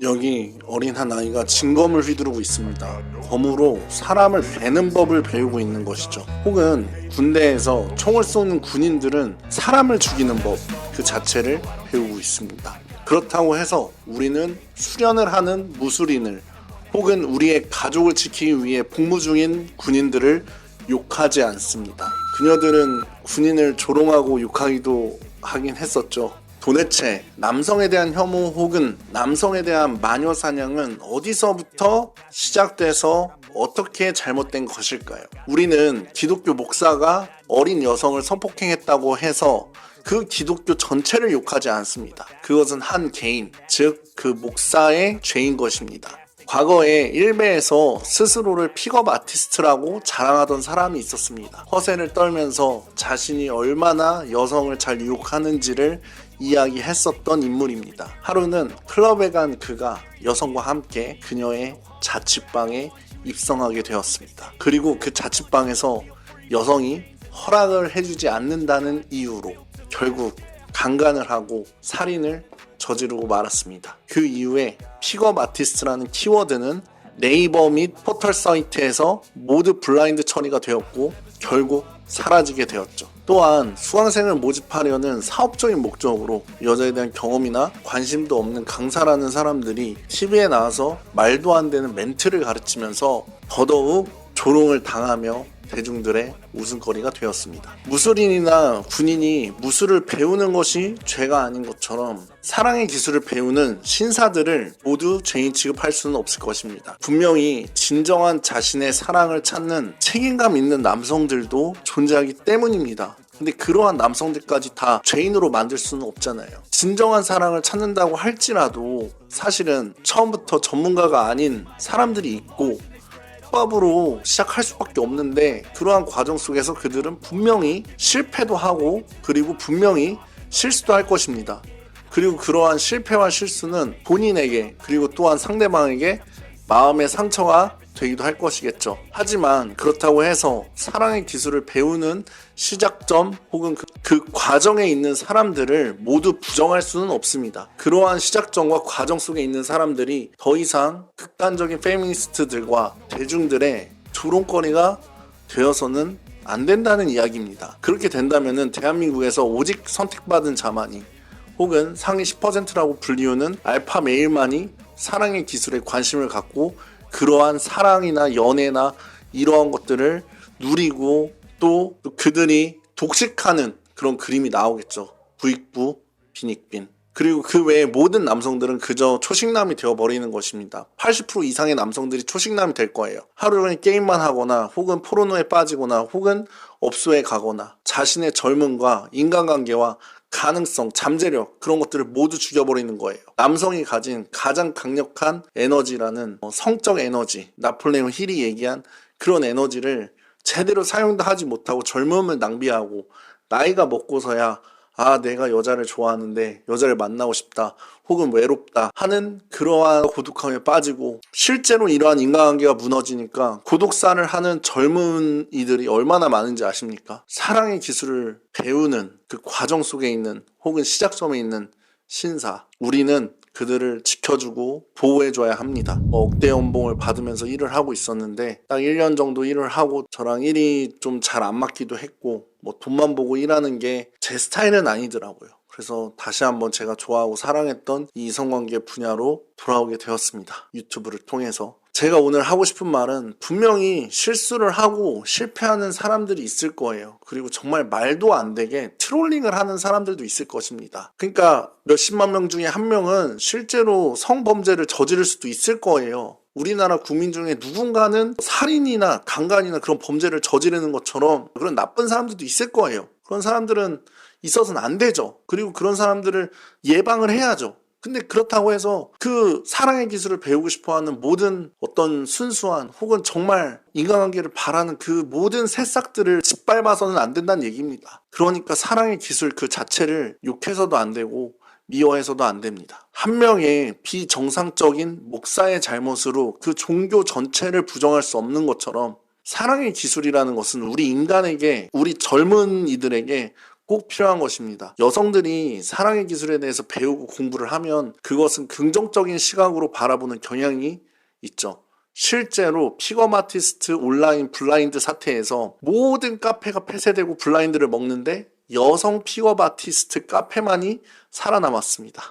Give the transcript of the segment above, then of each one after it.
여기 어린 한 아이가 진검을 휘두르고 있습니다. 검으로 사람을 베는 법을 배우고 있는 것이죠. 혹은 군대에서 총을 쏘는 군인들은 사람을 죽이는 법 그 자체를 배우고 있습니다. 그렇다고 해서 우리는 수련을 하는 무술인을 혹은 우리의 가족을 지키기 위해 복무 중인 군인들을 욕하지 않습니다. 그녀들은 군인을 조롱하고 욕하기도 하긴 했었죠. 도대체 남성에 대한 혐오 혹은 남성에 대한 마녀 사냥은 어디서부터 시작돼서 어떻게 잘못된 것일까요? 우리는 기독교 목사가 어린 여성을 성폭행했다고 해서 그 기독교 전체를 욕하지 않습니다. 그것은 한 개인, 즉 그 목사의 죄인 것입니다. 과거에 일베에서 스스로를 픽업 아티스트라고 자랑하던 사람이 있었습니다. 허세를 떨면서 자신이 얼마나 여성을 잘 유혹하는지를 이야기했었던 인물입니다. 하루는 클럽에 간 그가 여성과 함께 그녀의 자취방에 입성하게 되었습니다. 그리고 그 자취방에서 여성이 허락을 해주지 않는다는 이유로 결국 강간을 하고 살인을 저지르고 말았습니다. 그 이후에 픽업 아티스트라는 키워드는 네이버 및 포털 사이트에서 모두 블라인드 처리가 되었고 결국 사라지게 되었죠. 또한 수강생을 모집하려는 사업적인 목적으로 여자에 대한 경험이나 관심도 없는 강사라는 사람들이 TV에 나와서 말도 안 되는 멘트를 가르치면서 더더욱 조롱을 당하며 대중들의 웃음거리가 되었습니다. 무술인이나 군인이 무술을 배우는 것이 죄가 아닌 것처럼 사랑의 기술을 배우는 신사들을 모두 죄인 취급할 수는 없을 것입니다. 분명히 진정한 자신의 사랑을 찾는 책임감 있는 남성들도 존재하기 때문입니다. 근데 그러한 남성들까지 다 죄인으로 만들 수는 없잖아요. 진정한 사랑을 찾는다고 할지라도 사실은 처음부터 전문가가 아닌 사람들이 있고 법으로 시작할 수밖에 없는데 그러한 과정 속에서 그들은 분명히 실패도 하고 그리고 분명히 실수도 할 것입니다. 그리고 그러한 실패와 실수는 본인에게 그리고 또한 상대방에게 마음의 상처가 되기도 할 것이겠죠. 하지만 그렇다고 해서 사랑의 기술을 배우는 시작점 혹은 그 과정에 있는 사람들을 모두 부정할 수는 없습니다. 그러한 시작점과 과정 속에 있는 사람들이 더 이상 극단적인 페미니스트들과 대중들의 조롱거리가 되어서는 안 된다는 이야기입니다. 그렇게 된다면 대한민국에서 오직 선택받은 자만이 혹은 상위 10%라고 불리우는 알파 메일만이 사랑의 기술에 관심을 갖고 그러한 사랑이나 연애나 이러한 것들을 누리고 또 그들이 독식하는 그런 그림이 나오겠죠. 부익부 빈익빈. 그리고 그 외에 모든 남성들은 그저 초식남이 되어버리는 것입니다. 80% 이상의 남성들이 초식남이 될 거예요. 하루 종일 게임만 하거나 혹은 포르노에 빠지거나 혹은 업소에 가거나 자신의 젊음과 인간관계와 가능성, 잠재력 그런 것들을 모두 죽여버리는 거예요. 남성이 가진 가장 강력한 에너지라는 성적 에너지, 나폴레옹 힐이 얘기한 그런 에너지를 제대로 사용도 하지 못하고 젊음을 낭비하고 나이가 먹고서야 내가 여자를 좋아하는데 여자를 만나고 싶다 혹은 외롭다 하는 그러한 고독함에 빠지고 실제로 이러한 인간관계가 무너지니까 고독사를 하는 젊은 이들이 얼마나 많은지 아십니까? 사랑의 기술을 배우는 그 과정 속에 있는 혹은 시작점에 있는 신사, 우리는 그들을 지켜주고 보호해줘야 합니다. 억대 연봉을 받으면서 일을 하고 있었는데 딱 1년 정도 일을 하고 저랑 일이 좀 잘 안 맞기도 했고 돈만 보고 일하는 게 제 스타일은 아니더라고요. 그래서 다시 한번 제가 좋아하고 사랑했던 이 이성관계 분야로 돌아오게 되었습니다. 유튜브를 통해서. 제가 오늘 하고 싶은 말은 분명히 실수를 하고 실패하는 사람들이 있을 거예요. 그리고 정말 말도 안 되게 트롤링을 하는 사람들도 있을 것입니다. 그러니까 몇십만 명 중에 한 명은 실제로 성범죄를 저지를 수도 있을 거예요. 우리나라 국민 중에 누군가는 살인이나 강간이나 그런 범죄를 저지르는 것처럼 그런 나쁜 사람들도 있을 거예요. 그런 사람들은 있어서는 안 되죠. 그리고 그런 사람들을 예방을 해야죠. 근데 그렇다고 해서 그 사랑의 기술을 배우고 싶어하는 모든 어떤 순수한 혹은 정말 인간관계를 바라는 그 모든 새싹들을 짓밟아서는 안 된다는 얘기입니다. 그러니까 사랑의 기술 그 자체를 욕해서도 안 되고 미워해서도 안 됩니다. 한 명의 비정상적인 목사의 잘못으로 그 종교 전체를 부정할 수 없는 것처럼 사랑의 기술이라는 것은 우리 인간에게, 우리 젊은이들에게 꼭 필요한 것입니다. 여성들이 사랑의 기술에 대해서 배우고 공부를 하면 그것은 긍정적인 시각으로 바라보는 경향이 있죠. 실제로 픽업 아티스트 온라인 블라인드 사태에서 모든 카페가 폐쇄되고 블라인드를 먹는데 여성 픽업 아티스트 카페만이 살아남았습니다.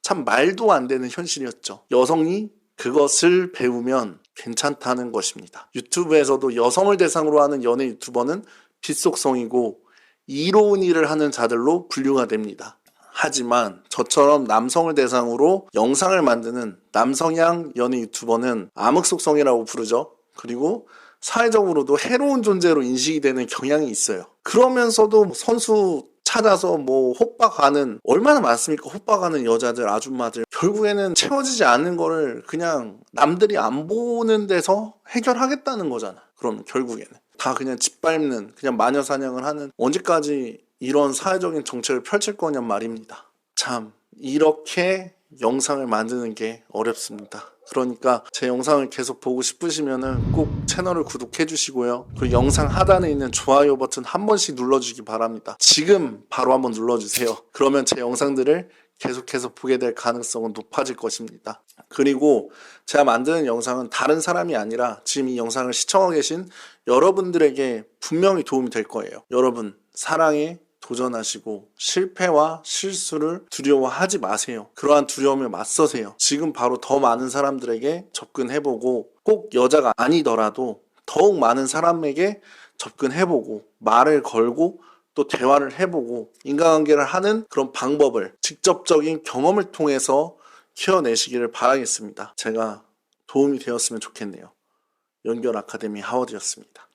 참 말도 안 되는 현실이었죠. 여성이 그것을 배우면 괜찮다는 것입니다. 유튜브에서도 여성을 대상으로 하는 연애 유튜버는 빗속성이고 이로운 일을 하는 자들로 분류가 됩니다. 하지만 저처럼 남성을 대상으로 영상을 만드는 남성향 연애 유튜버는 암흑속성이라고 부르죠. 그리고 사회적으로도 해로운 존재로 인식이 되는 경향이 있어요. 그러면서도 선수 찾아서 호빠가는, 얼마나 많습니까? 호빠가는 여자들, 아줌마들. 결국에는 채워지지 않는 거를 그냥 남들이 안 보는 데서 해결하겠다는 거잖아. 그럼 결국에는 다 그냥 짓밟는, 그냥 마녀 사냥을 하는, 언제까지 이런 사회적인 정책을 펼칠 거냔 말입니다. 참 이렇게 영상을 만드는 게 어렵습니다. 그러니까 제 영상을 계속 보고 싶으시면은 꼭 채널을 구독해 주시고요. 그리고 영상 하단에 있는 좋아요 버튼 한 번씩 눌러주기 바랍니다. 지금 바로 한번 눌러주세요. 그러면 제 영상들을 계속해서 보게 될 가능성은 높아질 것입니다. 그리고 제가 만드는 영상은 다른 사람이 아니라 지금 이 영상을 시청하고 계신 여러분들에게 분명히 도움이 될 거예요. 여러분, 사랑에 도전하시고 실패와 실수를 두려워하지 마세요. 그러한 두려움에 맞서세요. 지금 바로 더 많은 사람들에게 접근해보고, 꼭 여자가 아니더라도 더욱 많은 사람에게 접근해보고 말을 걸고 또 대화를 해보고 인간관계를 하는 그런 방법을 직접적인 경험을 통해서 키워내시기를 바라겠습니다. 제가 도움이 되었으면 좋겠네요. 연결 아카데미 하워드였습니다.